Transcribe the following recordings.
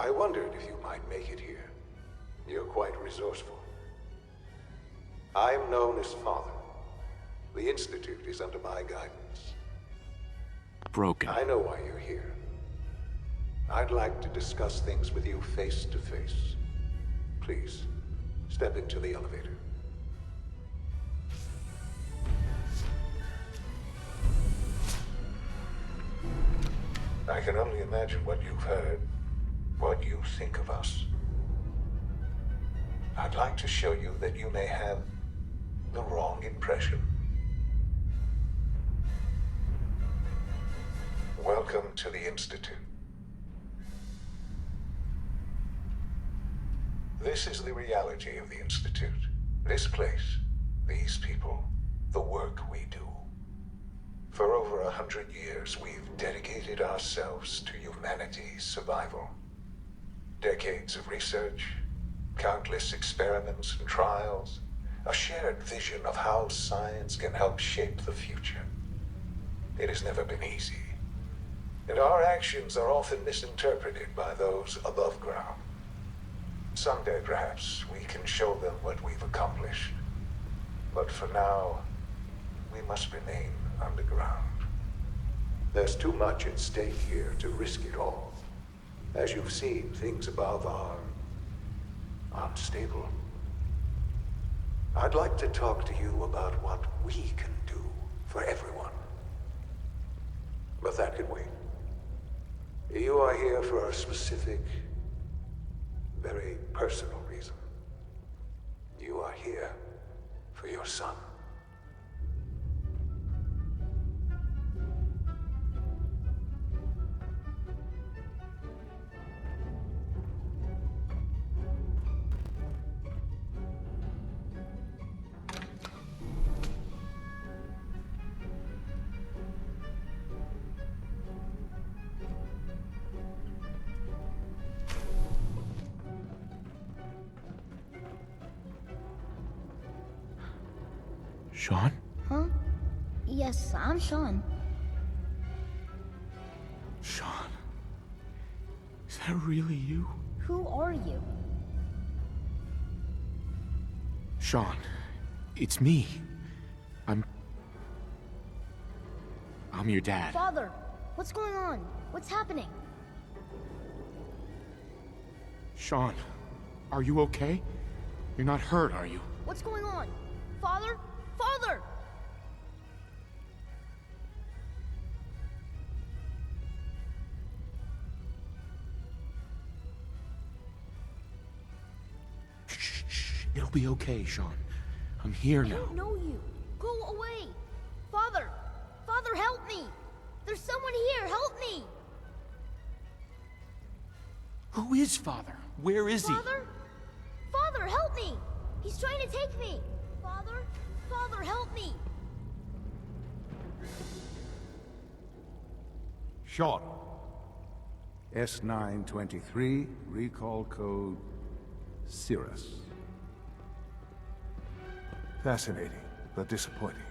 I wondered if you might make it here. You're quite resourceful. I'm known as Father. The Institute is under my guidance. Broken. I know why you're here. I'd like to discuss things with you face to face. Please, step into the elevator. I can only imagine what you've heard, what you think of us. I'd like to show you that you may have the wrong impression. Welcome to the Institute. This is the reality of the Institute. This place, these people, the work we do. For over 100 years, we've dedicated ourselves to humanity's survival. Decades of research, countless experiments and trials, a shared vision of how science can help shape the future. It has never been easy, and our actions are often misinterpreted by those above ground. Someday, perhaps, we can show them what we've accomplished. But for now, we must remain underground. There's too much at stake here to risk it all. As you've seen, things above are unstable. I'd like to talk to you about what we can do for everyone. But that can wait. You are here for a specific, very personal reason. You are here for your son. Sean? Huh? Yes, I'm Sean. Sean? Is that really you? Who are you? Sean, it's me. I'm your dad. Father, what's going on? What's happening? Sean, are you okay? You're not hurt, are you? What's going on? Father? Father! Shh. It'll be okay, Sean. I'm here now. I don't know you. Go away! Father! Father, help me! There's someone here! Help me! Who is Father? Where is he? Father? Father, help me! He's trying to take me! Father? Father, help me! Sean. S923, recall code Cirrus. Fascinating, but disappointing.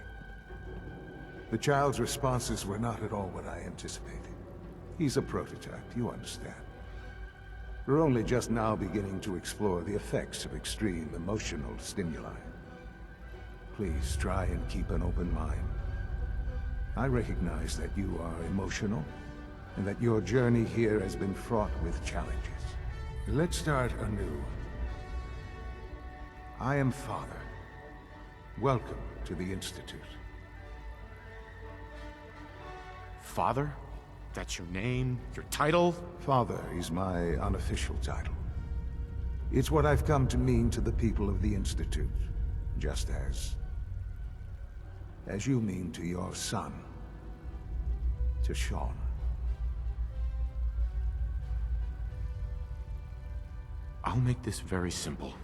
The child's responses were not at all what I anticipated. He's a prototype, you understand. We're only just now beginning to explore the effects of extreme emotional stimuli. Please try and keep an open mind. I recognize that you are emotional, and that your journey here has been fraught with challenges. Let's start anew. I am Father. Welcome to the Institute. Father? That's your name? Your title? Father is my unofficial title. It's what I've come to mean to the people of the Institute, just as you mean to your son, to Sean. I'll make this very simple.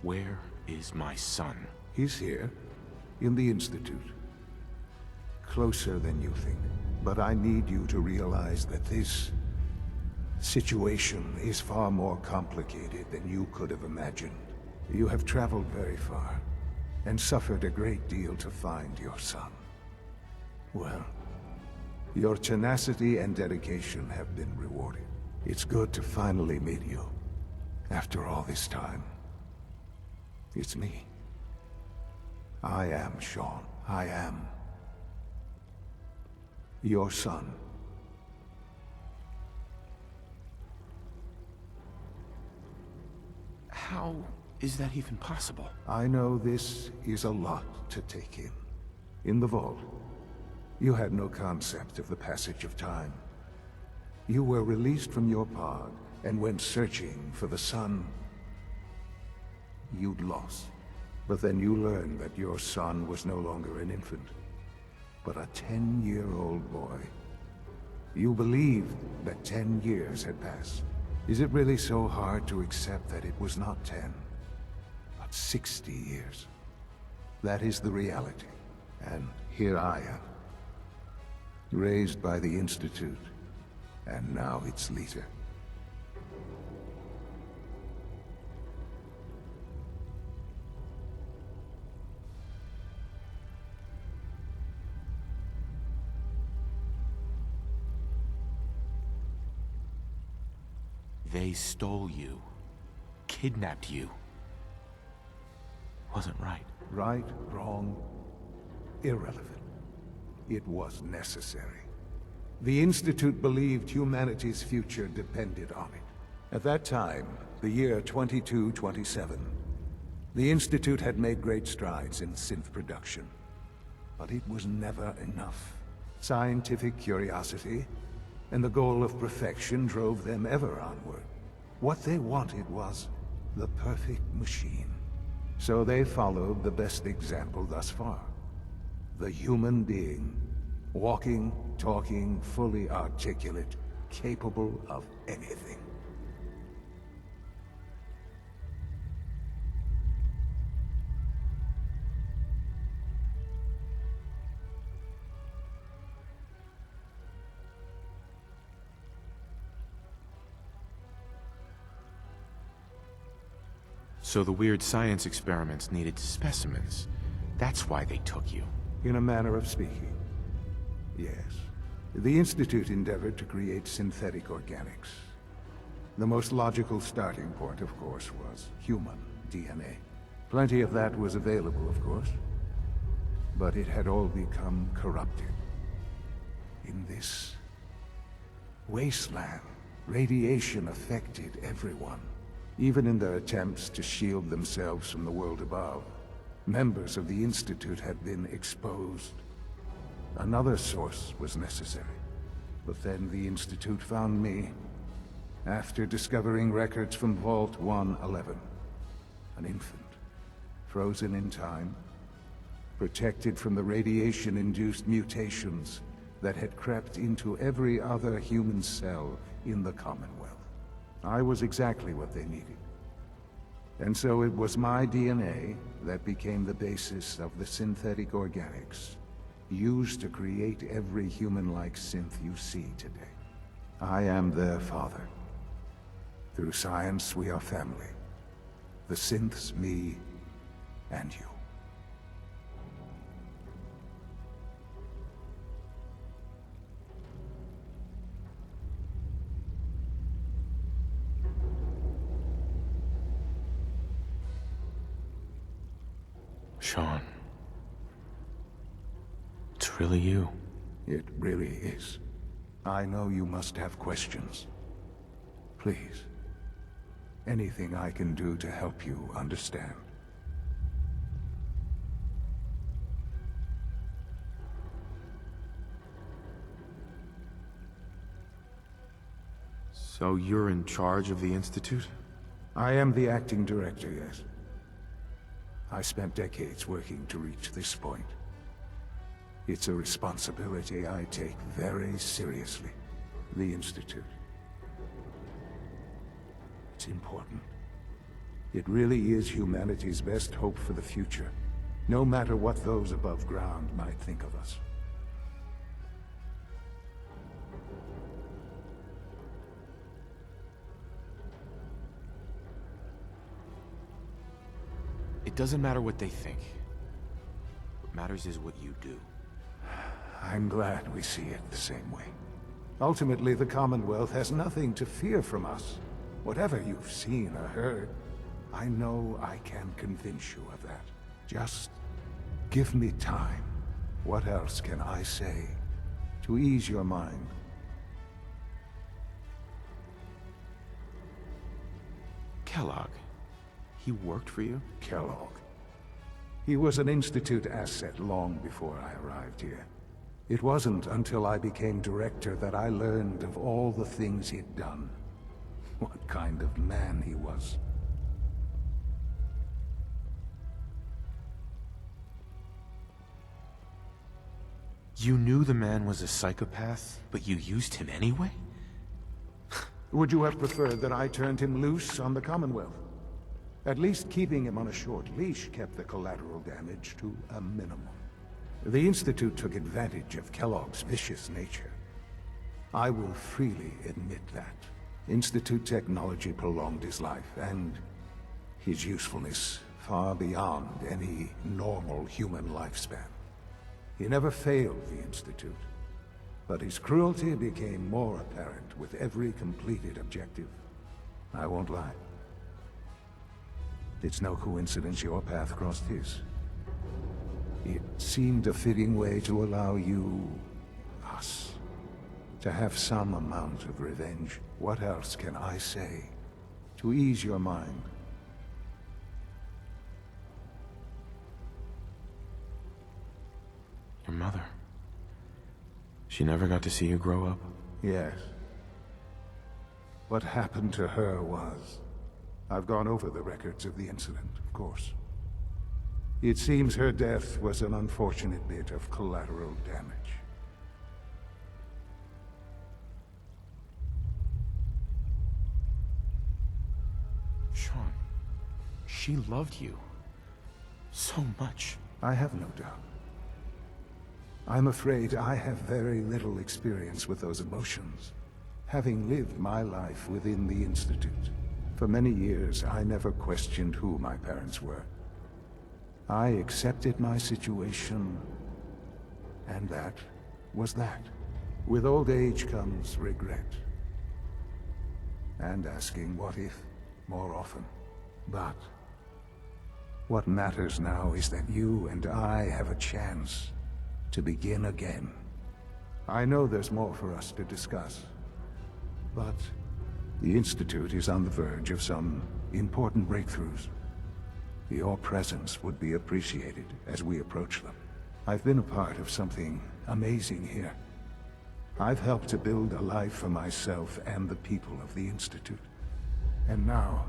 Where is my son? He's here, in the Institute. Closer than you think. But I need you to realize that this situation is far more complicated than you could have imagined. You have traveled very far, and suffered a great deal to find your son. Well, your tenacity and dedication have been rewarded. It's good to finally meet you. After all this time. It's me. I am Sean. I am your son. How is that even possible? I know this is a lot to take in. In the vault, you had no concept of the passage of time. You were released from your pod and went searching for the son you'd lost. But then you learned that your son was no longer an infant, but a 10-year-old boy. You believed that 10 years had passed. Is it really so hard to accept that it was not 10, but 60 years? That is the reality. And here I am, raised by the Institute, and now its leader. They stole you, kidnapped you. Wasn't right. Right, wrong, irrelevant. It was necessary. The Institute believed humanity's future depended on it. At that time, the year 2227, the Institute had made great strides in synth production. But it was never enough. Scientific curiosity and the goal of perfection drove them ever onward. What they wanted was the perfect machine. So they followed the best example thus far. The human being. Walking, talking, fully articulate, capable of anything. So the weird science experiments needed specimens. That's why they took you. In a manner of speaking. Yes. The Institute endeavored to create synthetic organics. The most logical starting point, of course, was human DNA. Plenty of that was available, of course. But it had all become corrupted. In this wasteland, radiation affected everyone. Even in their attempts to shield themselves from the world above, members of the Institute had been exposed. Another source was necessary. But then the Institute found me, after discovering records from Vault 111. An infant, frozen in time, protected from the radiation-induced mutations that had crept into every other human cell in the Commonwealth. I was exactly what they needed. And so it was my DNA that became the basis of the synthetic organics used to create every human-like synth you see today. I am their father. Through science, we are family. The synths, me, and you. Sean. It's really you. It really is. I know you must have questions. Please. Anything I can do to help you understand. So you're in charge of the Institute? I am the acting director, yes. I spent decades working to reach this point. It's a responsibility I take very seriously. The Institute. It's important. It really is humanity's best hope for the future, no matter what those above ground might think of us. It doesn't matter what they think. What matters is what you do. I'm glad we see it the same way. Ultimately, the Commonwealth has nothing to fear from us. Whatever you've seen or heard, I know I can convince you of that. Just give me time. What else can I say to ease your mind? Kellogg. He worked for you? Kellogg. He was an Institute asset long before I arrived here. It wasn't until I became director that I learned of all the things he'd done. What kind of man he was. You knew the man was a psychopath, but you used him anyway? Would you have preferred that I turned him loose on the Commonwealth? At least keeping him on a short leash kept the collateral damage to a minimum. The Institute took advantage of Kellogg's vicious nature. I will freely admit that. Institute technology prolonged his life, and his usefulness far beyond any normal human lifespan. He never failed the Institute, but his cruelty became more apparent with every completed objective. I won't lie. It's no coincidence your path crossed his. It seemed a fitting way to allow you, us, to have some amount of revenge. What else can I say to ease your mind? Your mother. She never got to see you grow up? Yes. What happened to her was... I've gone over the records of the incident, of course. It seems her death was an unfortunate bit of collateral damage. Sean, she loved you. So much. I have no doubt. I'm afraid I have very little experience with those emotions, having lived my life within the Institute. For many years, I never questioned who my parents were. I accepted my situation, and that was that. With old age comes regret. And asking what if more often. But what matters now is that you and I have a chance to begin again. I know there's more for us to discuss, but the Institute is on the verge of some important breakthroughs. Your presence would be appreciated as we approach them. I've been a part of something amazing here. I've helped to build a life for myself and the people of the Institute. And now,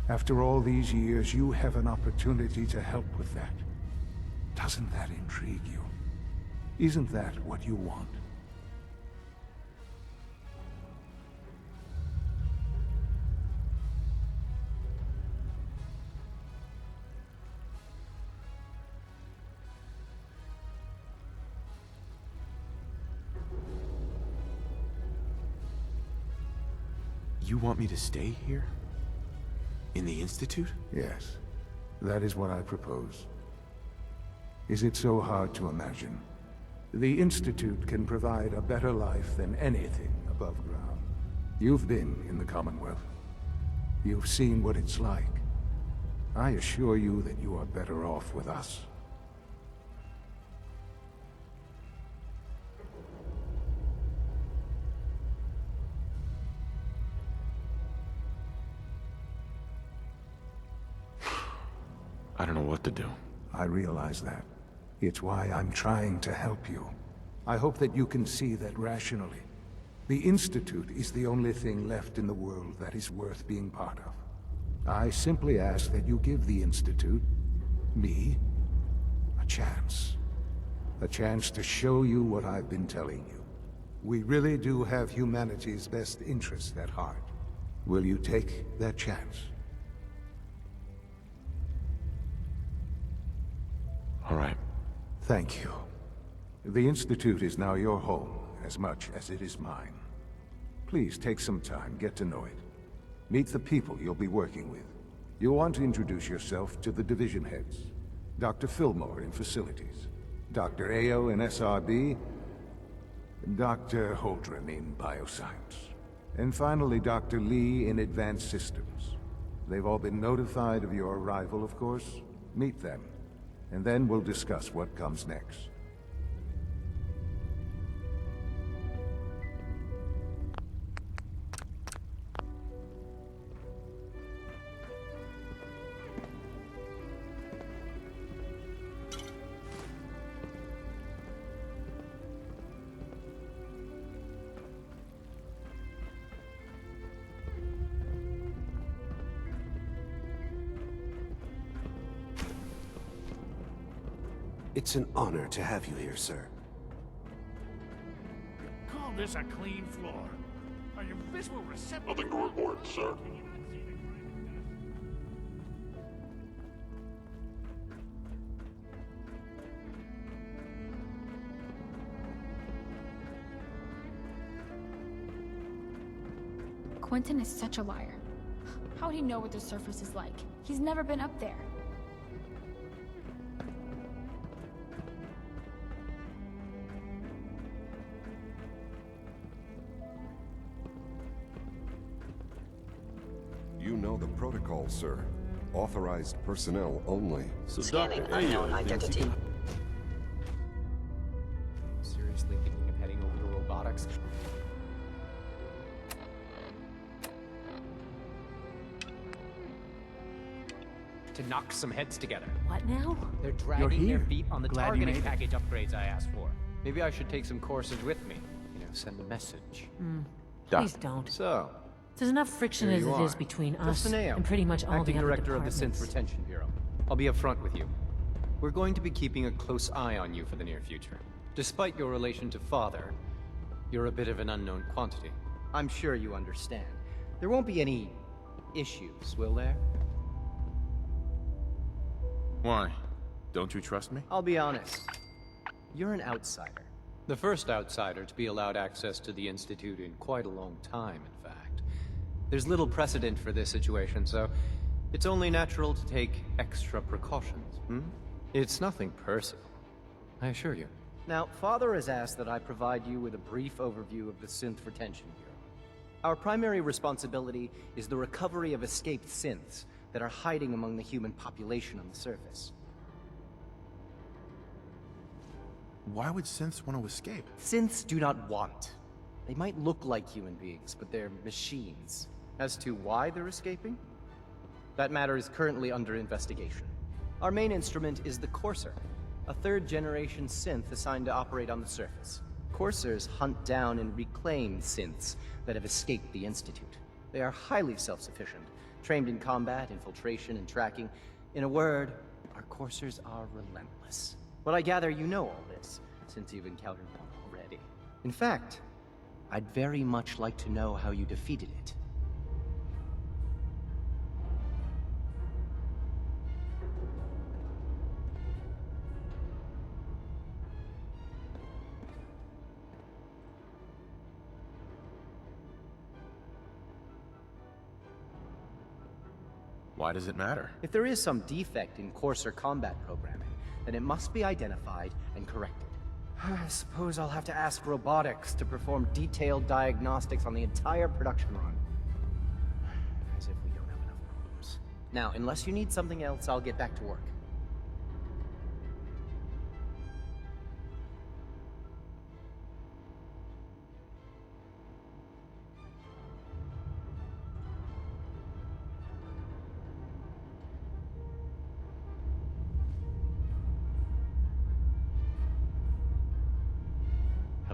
after all these years, you have an opportunity to help with that. Doesn't that intrigue you? Isn't that what you want? You want me to stay here? In the Institute? Yes, that is what I propose. Is it so hard to imagine? The Institute can provide a better life than anything above ground. You've been in the Commonwealth. You've seen what it's like. I assure you that you are better off with us. I don't know what to do. I realize that. It's why I'm trying to help you. I hope that you can see that rationally. The Institute is the only thing left in the world that is worth being part of. I simply ask that you give the Institute, me, a chance. A chance to show you what I've been telling you. We really do have humanity's best interest at heart. Will you take that chance? All right. Thank you. The Institute is now your home, as much as it is mine. Please take some time, get to know it. Meet the people you'll be working with. You'll want to introduce yourself to the division heads. Dr. Fillmore in Facilities, Dr. Ayo in SRB, Dr. Holdren in bioscience. And finally, Dr. Lee in advanced systems. They've all been notified of your arrival, of course. Meet them, and then we'll discuss what comes next. It's an honor to have you here, sir. Call this a clean floor. Are your visual receptacles... Nothing to report, sir. Quentin is such a liar. How'd he know what the surface is like? He's never been up there. You know the protocol, sir. Authorized personnel only. So Scanning Dr. unknown Ayo identity. Seriously thinking of heading over to robotics? To knock some heads together. What now? They're dragging their here. feet on the Glad you targeting made it. package upgrades I asked for. Maybe I should take some courses with me. You know, send a message. Doc. Please don't. So, There's enough friction here as you it is are. between us Just an AO, and pretty much all acting the other director of the Synth departments. Retention Bureau. I'll be upfront with you. We're going to be keeping a close eye on you for the near future. Despite your relation to Father, you're a bit of an unknown quantity. I'm sure you understand. There won't be any issues, will there? Why? Don't you trust me? I'll be honest. You're an outsider. The first outsider to be allowed access to the Institute in quite a long time, in fact. There's little precedent for this situation, so it's only natural to take extra precautions, It's nothing personal, I assure you. Now, Father has asked that I provide you with a brief overview of the Synth Retention Bureau. Our primary responsibility is the recovery of escaped synths that are hiding among the human population on the surface. Why would synths want to escape? Synths do not want. They might look like human beings, but they're machines. As to why they're escaping? That matter is currently under investigation. Our main instrument is the Courser, a third-generation synth assigned to operate on the surface. Coursers hunt down and reclaim synths that have escaped the Institute. They are highly self-sufficient, trained in combat, infiltration, and tracking. In a word, our Coursers are relentless. But I gather you know all this, since you've encountered one already. In fact, I'd very much like to know how you defeated it. Why does it matter? If there is some defect in Courser combat programming, then it must be identified and corrected. I suppose I'll have to ask robotics to perform detailed diagnostics on the entire production run. As if we don't have enough problems. Now, unless you need something else, I'll get back to work.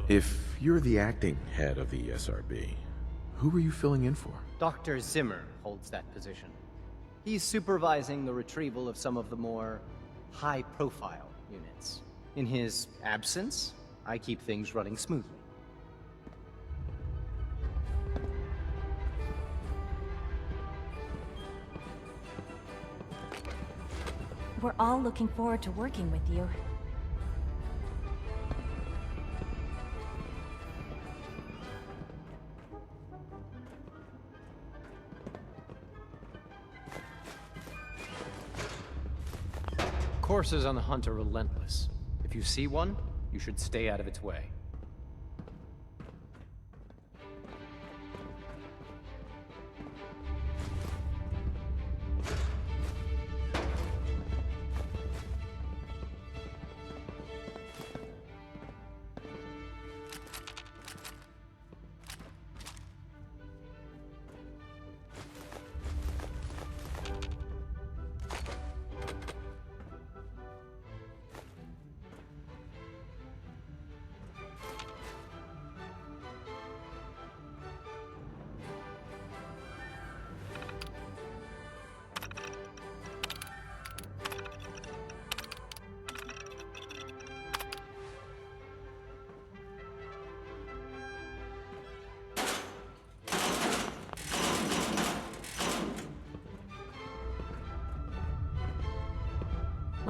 If you're the acting head of the SRB, who were you filling in for? Dr. Zimmer holds that position. He's supervising the retrieval of some of the more high-profile units. In his absence, I keep things running smoothly. We're all looking forward to working with you. Coursers on the hunt are relentless. If you see one, you should stay out of its way.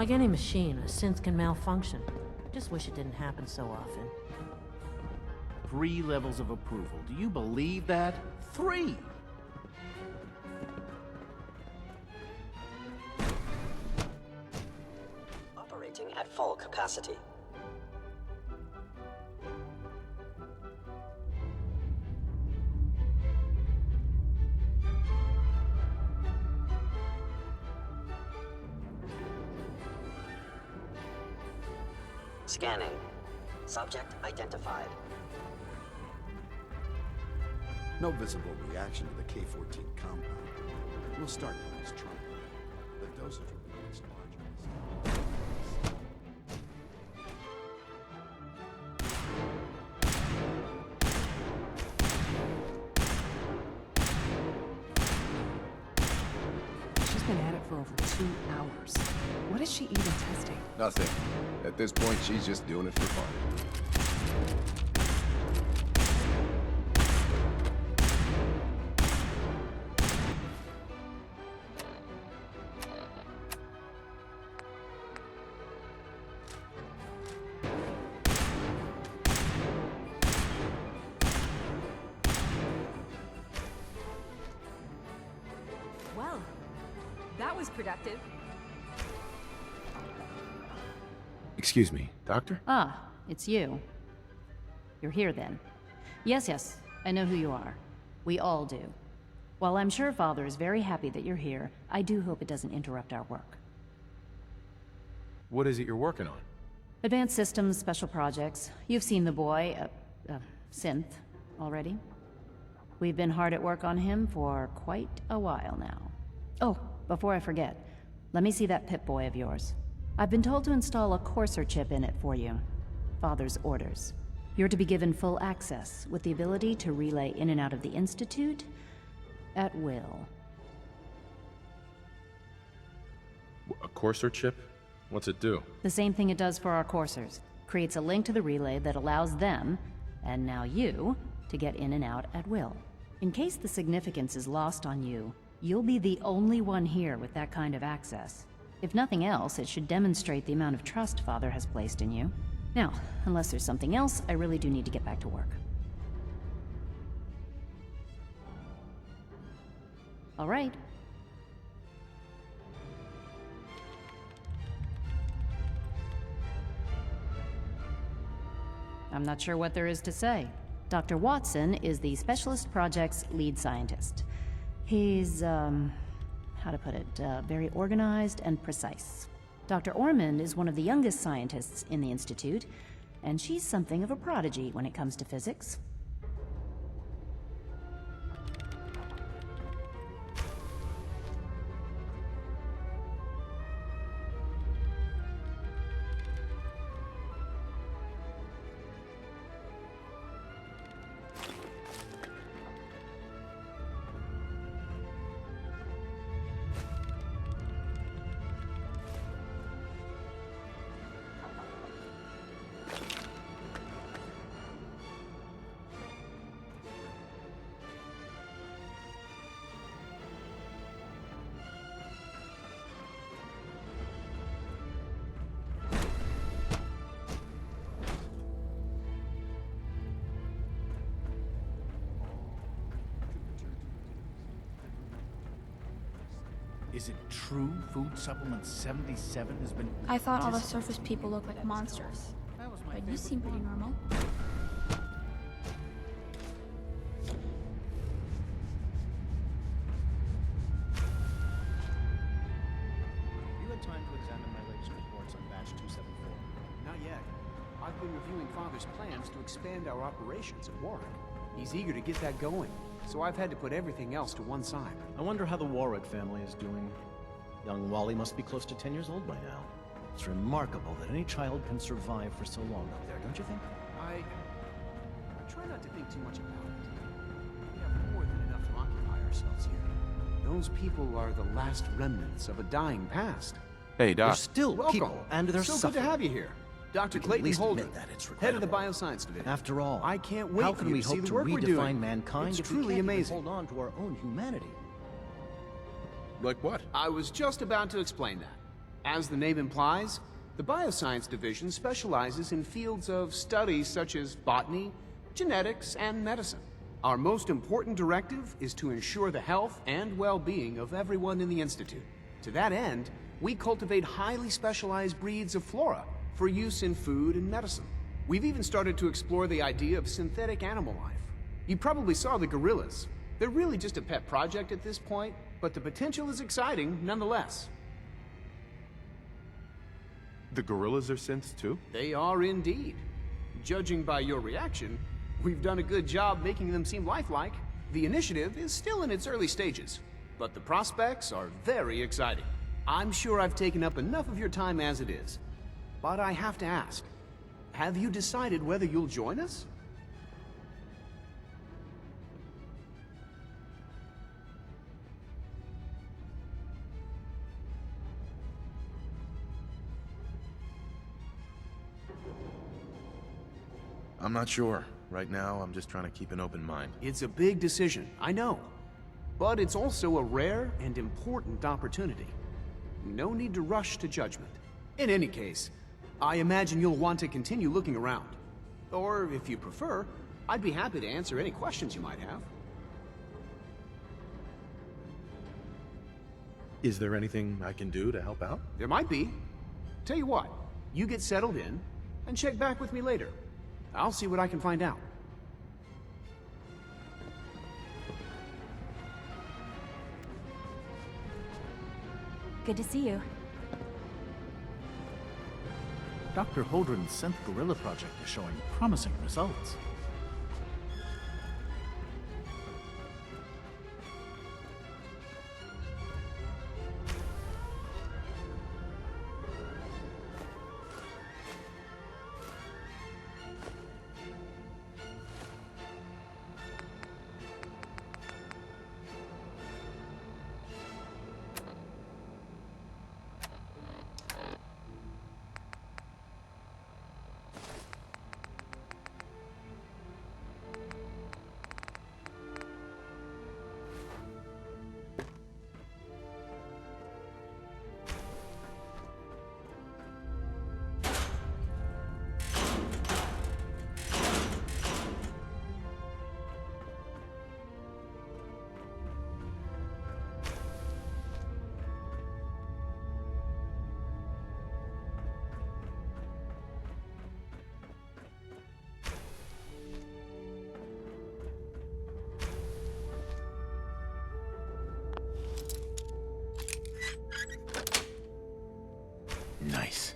Like any machine, a synth can malfunction. Just wish it didn't happen so often. 3 levels of approval. Do you believe that? 3! Operating at full capacity. Scanning. Subject identified. No visible reaction to the K-14 compound. We'll start with this trial. The dosage will be much larger. She's been at it for over 2 hours. What is she even testing? Nothing. At this point, she's just doing it for fun. Well, that was productive. Excuse me, Doctor? Ah, it's you. You're here then. Yes, I know who you are. We all do. While I'm sure Father is very happy that you're here, I do hope it doesn't interrupt our work. What is it you're working on? Advanced Systems Special Projects. You've seen the boy, Synth, already. We've been hard at work on him for quite a while now. Oh, before I forget, let me see that Pip-Boy of yours. I've been told to install a Courser chip in it for you. Father's orders. You're to be given full access, with the ability to relay in and out of the Institute at will. A Courser chip? What's it do? The same thing it does for our coursers. Creates a link to the relay that allows them, and now you, to get in and out at will. In case the significance is lost on you, you'll be the only one here with that kind of access. If nothing else, it should demonstrate the amount of trust Father has placed in you. Now, unless there's something else, I really do need to get back to work. All right. I'm not sure what there is to say. Dr. Watson is the Specialist Project's lead scientist. He's, how to put it, very organized and precise. Dr. Ormond is one of the youngest scientists in the Institute, and she's something of a prodigy when it comes to physics. Is it true Food Supplement 77 has been... I thought all the surface people looked like monsters. But you seem pretty normal. You had time to examine my latest reports on batch 274? Not yet. I've been reviewing Father's plans to expand our operations at Warwick. He's eager to get that going, so I've had to put everything else to one side. I wonder how the Warwick family is doing. Young Wally must be close to 10 years old by now. It's remarkable that any child can survive for so long up there, don't you think? I try not to think too much about it. We have more than enough to occupy ourselves here. Those people are the last remnants of a dying past. Hey, Doc. They're still Welcome. people, and they're so suffering. good to have you here. Dr. Clayton Holder, head of the Bioscience Division. After all, I can't wait how for can you we to see hope the to work we're doing. redefine mankind It's if truly we can't even amazing. hold on to our own humanity? Like what? I was just about to explain that. As the name implies, the Bioscience Division specializes in fields of study such as botany, genetics, and medicine. Our most important directive is to ensure the health and well-being of everyone in the Institute. To that end, we cultivate highly specialized breeds of flora for use in food and medicine. We've even started to explore the idea of synthetic animal life. You probably saw the gorillas. They're really just a pet project at this point, but the potential is exciting nonetheless. The gorillas are synths too? They are indeed. Judging by your reaction, we've done a good job making them seem lifelike. The initiative is still in its early stages, but the prospects are very exciting. I'm sure I've taken up enough of your time as it is, but I have to ask, have you decided whether you'll join us? I'm not sure. Right now, I'm just trying to keep an open mind. It's a big decision, I know. But it's also a rare and important opportunity. No need to rush to judgment. In any case, I imagine you'll want to continue looking around. Or, if you prefer, I'd be happy to answer any questions you might have. Is there anything I can do to help out? There might be. Tell you what, you get settled in, and check back with me later. I'll see what I can find out. Good to see you. Dr. Holdren's Synth Gorilla project is showing promising results. Nice.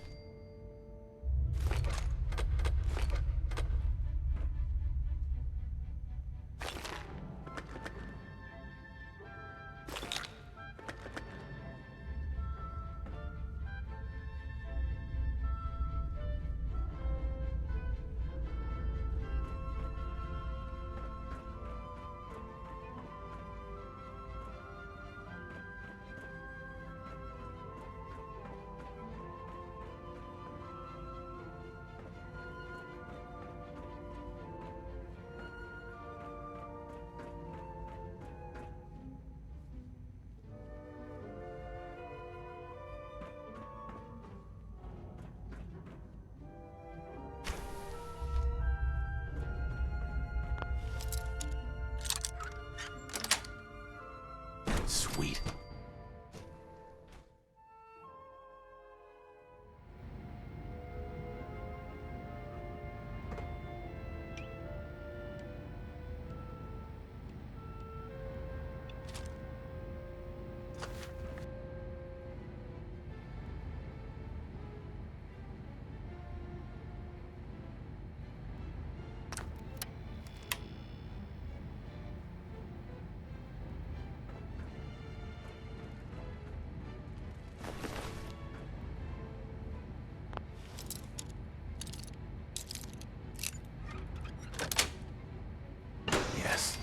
Sweet. Yes.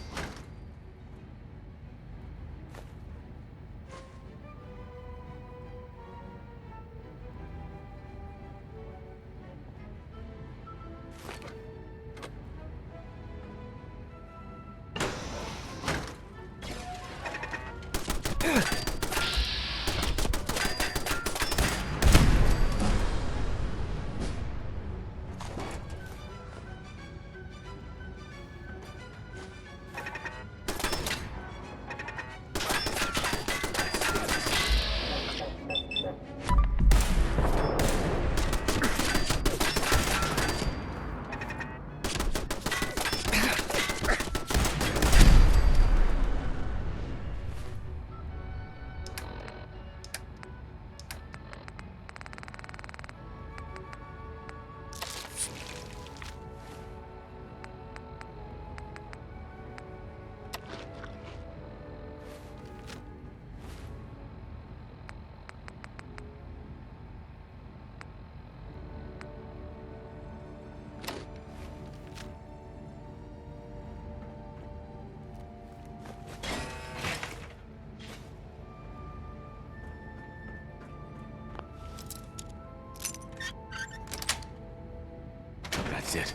That's it.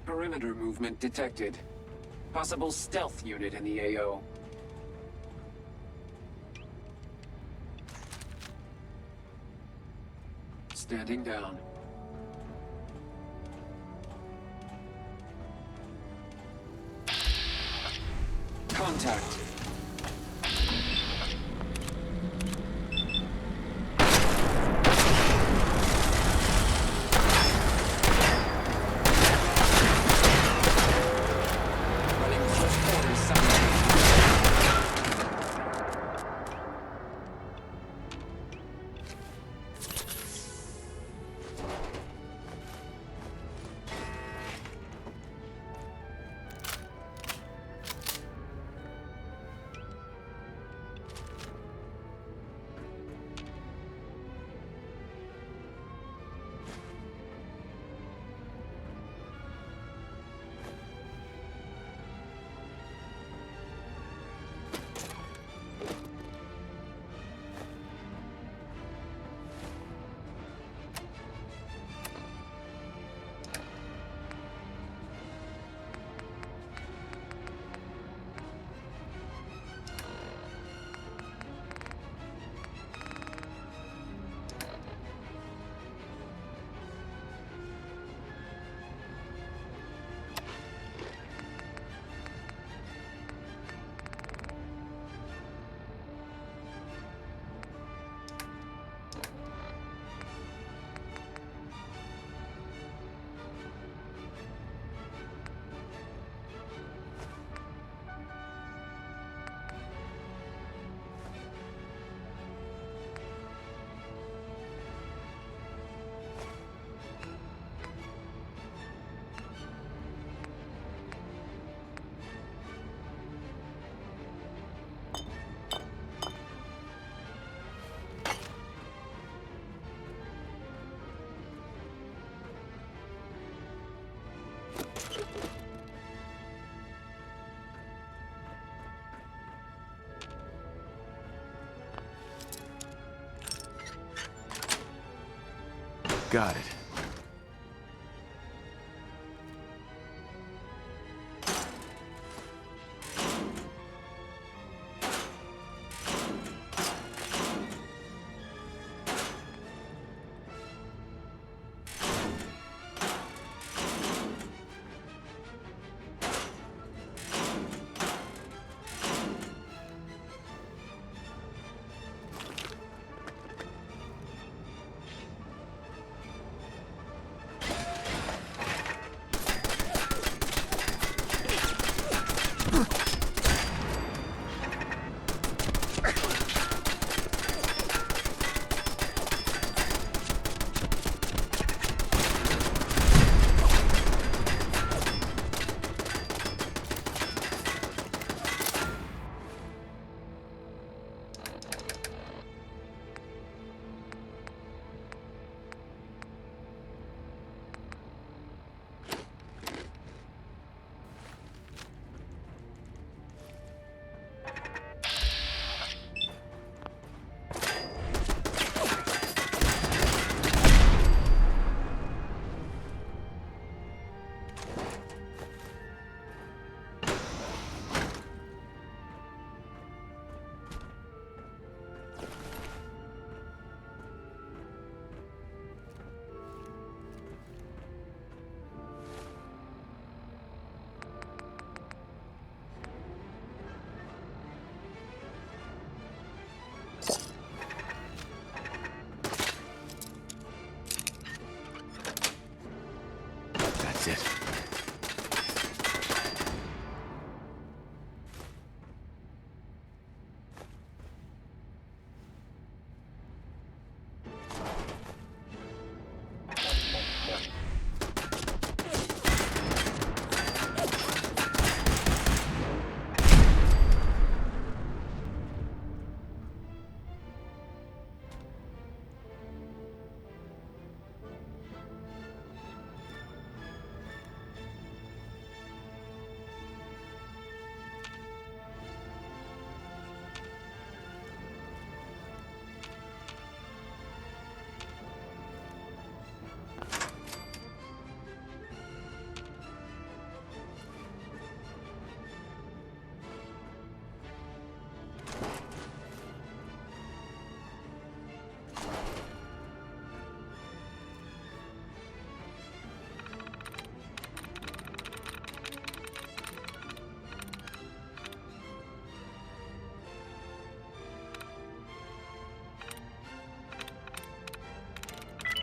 Perimeter movement detected. Possible stealth unit in the AO. Standing down. Contact. Got it.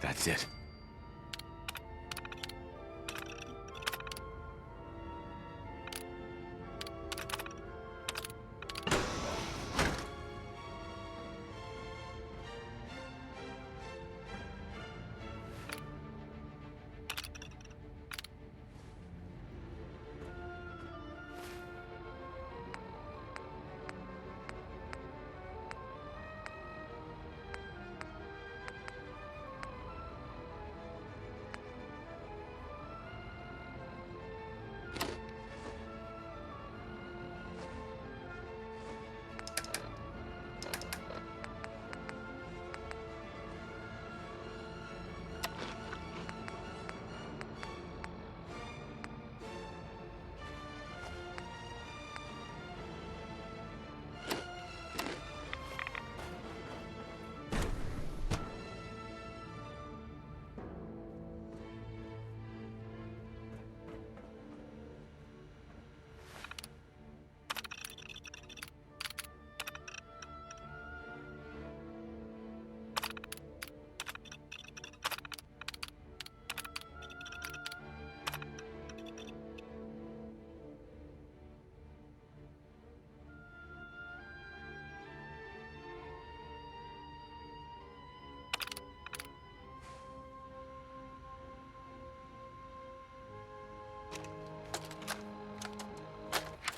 That's it.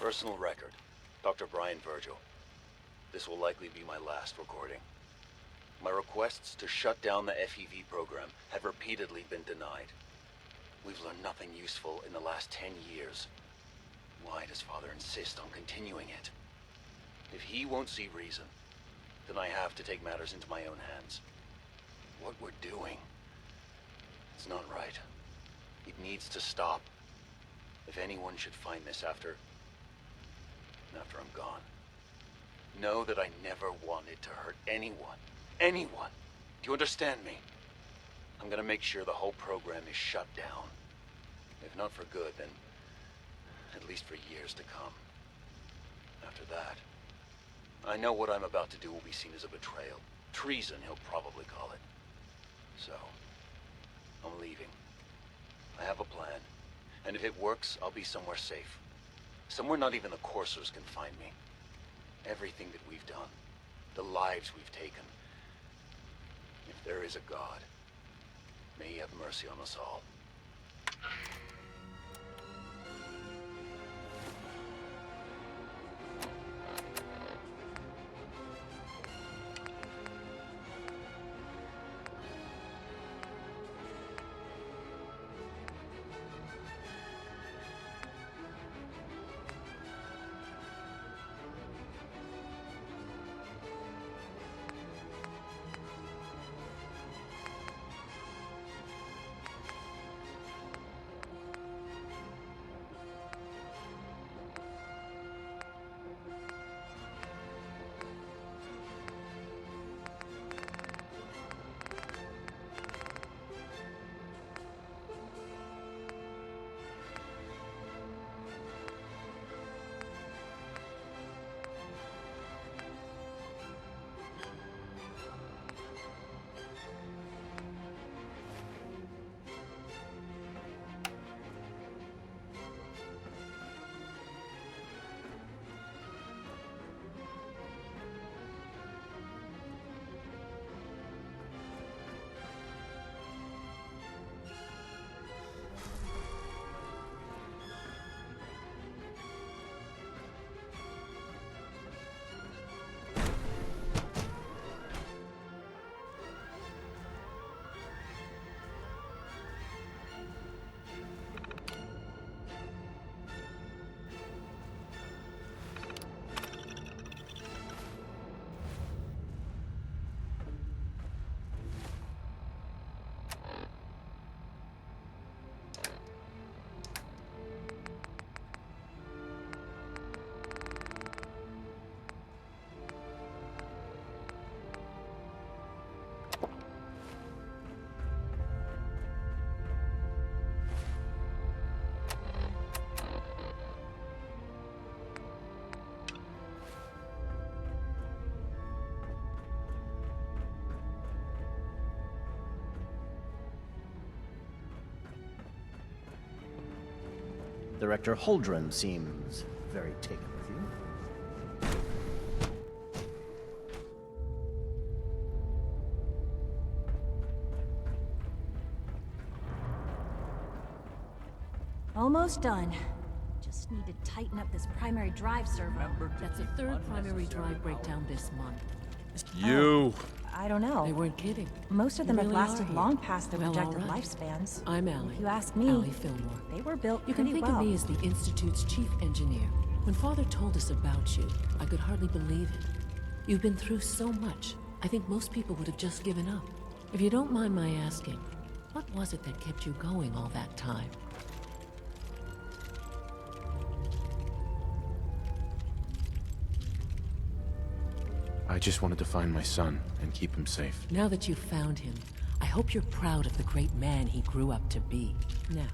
Personal record. Dr. Brian Virgil. This will likely be my last recording. My requests to shut down the FEV program have repeatedly been denied. We've learned nothing useful in the last 10 years. Why does Father insist on continuing it? If he won't see reason, then I have to take matters into my own hands. What we're doing, it's not right. It needs to stop. If anyone should find this after I'm gone, know that I never wanted to hurt anyone. Anyone. Do you understand me? I'm gonna make sure the whole program is shut down. If not for good, then at least for years to come. After that, I know what I'm about to do will be seen as a betrayal. Treason, he'll probably call it. So, I'm leaving. I have a plan, and if it works, I'll be somewhere safe. Somewhere not even the coursers can find me. Everything that we've done, the lives we've taken. If there is a God, may he have mercy on us all. Director Holdren seems very taken with you. Almost done. Just need to tighten up this primary drive servo. That's the third primary drive breakdown this month. You! I don't know. They weren't kidding. Most of You them have really lasted are here. long past their Well, projected all right. lifespans. I'm Allie. If you ask me, Allie Fillmore. they were built You can pretty think well. of me as the Institute's chief engineer. When Father told us about you, I could hardly believe it. You've been through so much. I think most people would have just given up. If you don't mind my asking, what was it that kept you going all that time? I just wanted to find my son and keep him safe. Now that you've found him, I hope you're proud of the great man he grew up to be. Now,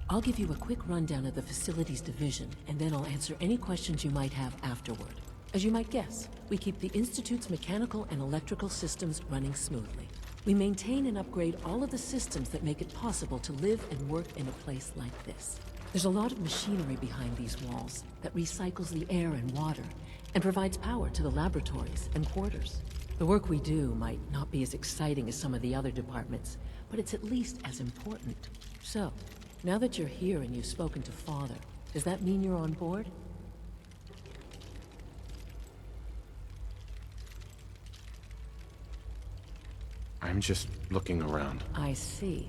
I'll give you a quick rundown of the Facilities Division, and then I'll answer any questions you might have afterward. As you might guess, we keep the Institute's mechanical and electrical systems running smoothly. We maintain and upgrade all of the systems that make it possible to live and work in a place like this. There's a lot of machinery behind these walls that recycles the air and water, and provides power to the laboratories and quarters. The work we do might not be as exciting as some of the other departments, but it's at least as important. So, now that you're here and you've spoken to Father, does that mean you're on board? I'm just looking around. I see.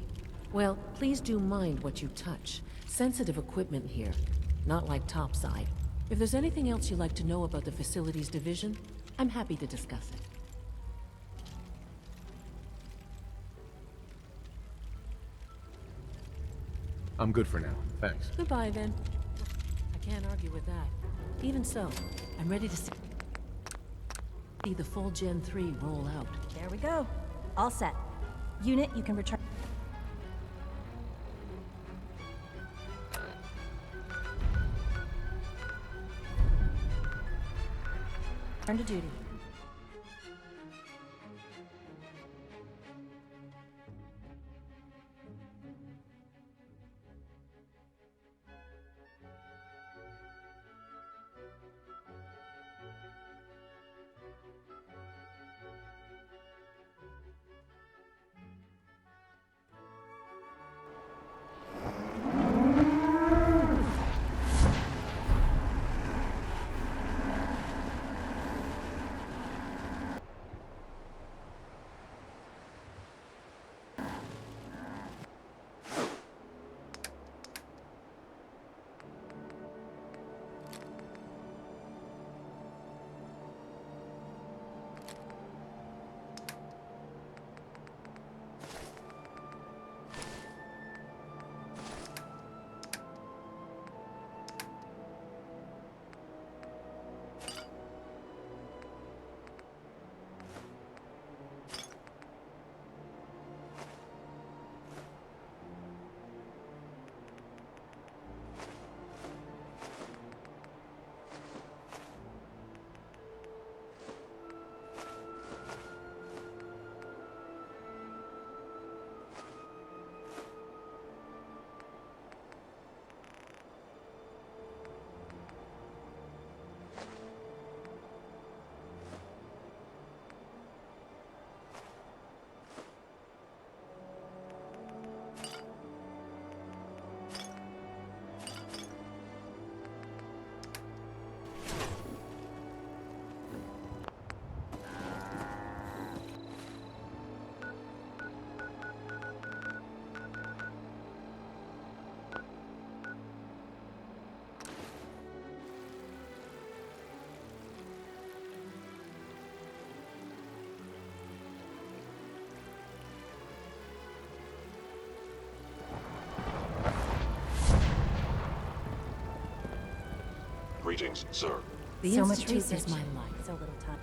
Well, please do mind what you touch. Sensitive equipment here, not like topside. If there's anything else you'd like to know about the Facilities Division, I'm happy to discuss it. I'm good for now. Thanks. Goodbye, then. I can't argue with that. Even so, I'm ready to see the full Gen 3 roll out. There we go. All set. Unit, you can return. Return to duty. Greetings, sir. The So much Institute research. is my life. So little time.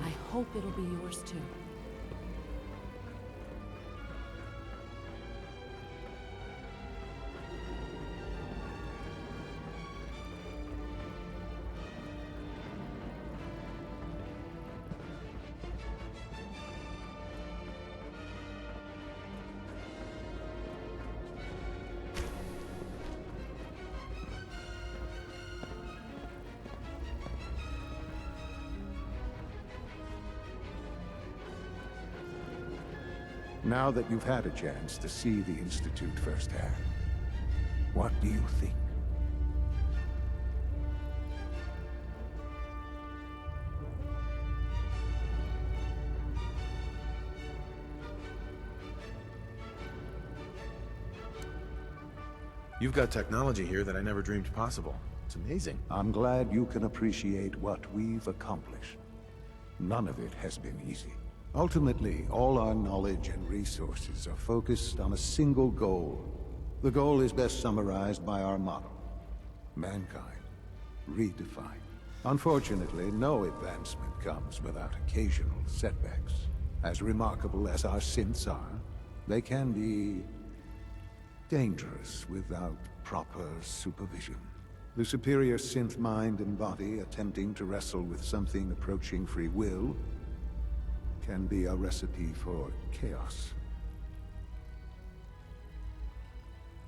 I hope it'll be yours too. Now that you've had a chance to see the Institute firsthand, what do you think? You've got technology here that I never dreamed possible. It's amazing. I'm glad you can appreciate what we've accomplished. None of it has been easy. Ultimately, all our knowledge and resources are focused on a single goal. The goal is best summarized by our motto: mankind, redefined. Unfortunately, no advancement comes without occasional setbacks. As remarkable as our synths are, they can be dangerous without proper supervision. The superior synth mind and body attempting to wrestle with something approaching free will can be a recipe for chaos.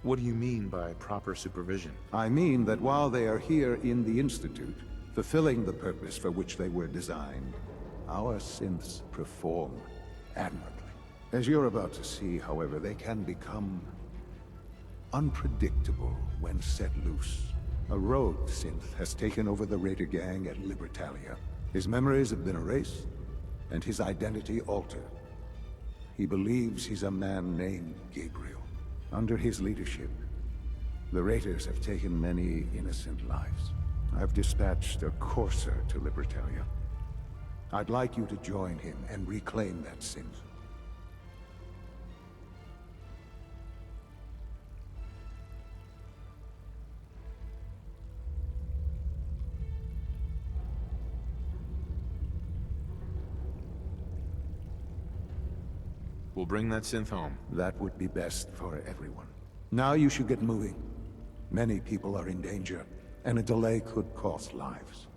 What do you mean by proper supervision? I mean that while they are here in the Institute, fulfilling the purpose for which they were designed, our synths perform admirably. As you're about to see, however, they can become unpredictable when set loose. A rogue synth has taken over the Raider gang at Libertalia. His memories have been erased, and his identity altered. He believes he's a man named Gabriel. Under his leadership, the Raiders have taken many innocent lives. I've dispatched a courser to Libertalia. I'd like you to join him and reclaim that synth. We'll bring that synth home. That would be best for everyone. Now you should get moving. Many people are in danger, and a delay could cost lives.